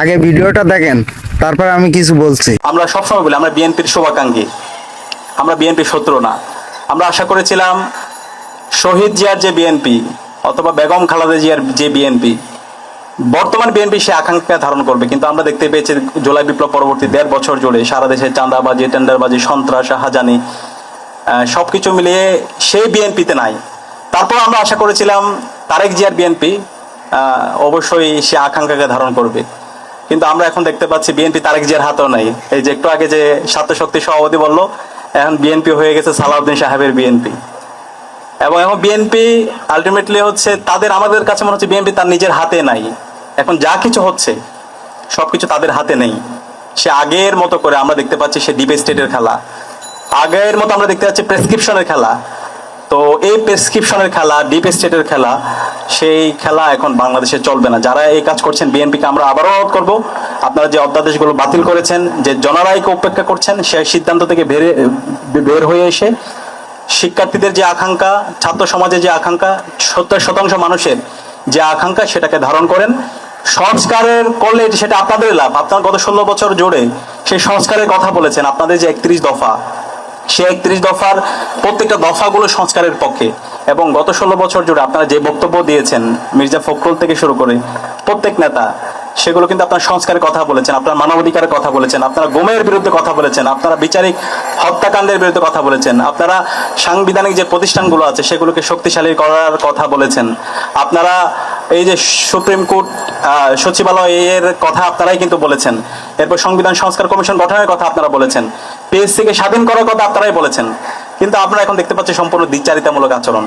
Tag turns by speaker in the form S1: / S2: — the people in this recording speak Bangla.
S1: আগে ভিডিওটা দেখেন, তারপর আমি কিছু বলছি।
S2: আমরা সবসময় বলি আমরা বিএনপির শুভাকাঙ্ক্ষী, আমরা বিএনপির শত্রু না। আমরা আশা করেছিলাম শহীদ জিয়ার যে বিএনপি অথবা বেগম খালেদা জিয়ার যে বিএনপি, বর্তমান বিএনপি সে আকাঙ্ক্ষা ধারণ করবে, কিন্তু আমরা দেখতে পেয়েছি জুলাই বিপ্লব পরবর্তী 1.5 বছর জুড়ে সারা দেশে চাঁদাবাজি, টেন্ডারবাজি, সন্ত্রাস, হাজানি সবকিছু মিলিয়ে সেই বিএনপিতে নাই। তারপর আমরা আশা করেছিলাম তারেক জিয়ার বিএনপি অবশ্যই সে আকাঙ্ক্ষাকে ধারণ করবে, কিন্তু আমরা এখন দেখতে পাচ্ছি বিএনপি তারেক জিয়ার হাতেও নাই। এই যে একটু আগে যে ছাত্র শক্তি সভাপতি বললো, এখন বিএনপি হয়ে গেছে সালাউদ্দিন সাহেবের বিএনপি। এবং এখন বিএনপি আলটিমেটলি হচ্ছে তাদের, আমাদের কাছে মনে হচ্ছে বিএনপি তার নিজের হাতে নাই। এখন যা কিছু হচ্ছে সবকিছু তাদের হাতে নেই। সে আগের মতো করে আমরা দেখতে পাচ্ছি সে ডিপ স্টেটের খেলা, আগের মতো আমরা দেখতে পাচ্ছি প্রেসক্রিপশনের খেলা। তো এই প্রেসক্রিপশনের খেলা, ডিপ স্টেটের খেলা, সেই খেলা এখন বাংলাদেশে চলবে না। যারা এই কাজ করছেন বিএনপিকে আমরা আবারও অনুরোধ করব, আপনারা যে অধ্যাদেশগুলো বাতিল করেছেন, যে জনরায়কে উপেক্ষা করছেন, সেই সিদ্ধান্ত থেকে বের হয়ে এসে শিক্ষার্থীদের যে আকাঙ্ক্ষা, ছাত্র সমাজের যে আকাঙ্ক্ষা, 70% মানুষের যে আকাঙ্ক্ষা, সেটাকে ধারণ করেন। সংস্কারের করলে সেটা আপনাদের লাভ। আপনার গত 16 বছর জুড়ে সেই সংস্কারের কথা বলেছেন, আপনাদের যে 31 দফা, সেই 31 দফার প্রত্যেকটা দফাগুলো সংস্কারের পক্ষে। এবং গত 16 বছর জুড়ে আপনারা যে বক্তব্য দিয়েছেন, মির্জা ফখরুল থেকে শুরু করে প্রত্যেক নেতা, সেগুলো কিন্তু আপনার সংস্কারের কথা বলেছেন, আপনার মানবাধিকারের কথা বলেছেন, আপনারা গুমের বিরুদ্ধে কথা বলেছেন, আপনারা বিচারিক হত্যাকাণ্ডের বিরুদ্ধে কথা বলেছেন, আপনারা সাংবিধানিক যে প্রতিষ্ঠানগুলো আছে সেগুলোকে শক্তিশালী করার কথা বলেছেন, আপনারা এই যে সুপ্রিম কোর্ট সচিবালয় এর কথা আপনারাই কিন্তু বলেছেন, এরপর সংবিধান সংস্কার কমিশন গঠনের কথা আপনারা বলেছেন, পিএসসি কে স্বাধীন করার কথা আপনারাই বলেছেন। কিন্তু আপনারা এখন দেখতে পাচ্ছেন সম্পূর্ণ দ্বিচারিতামূলক আচরণ।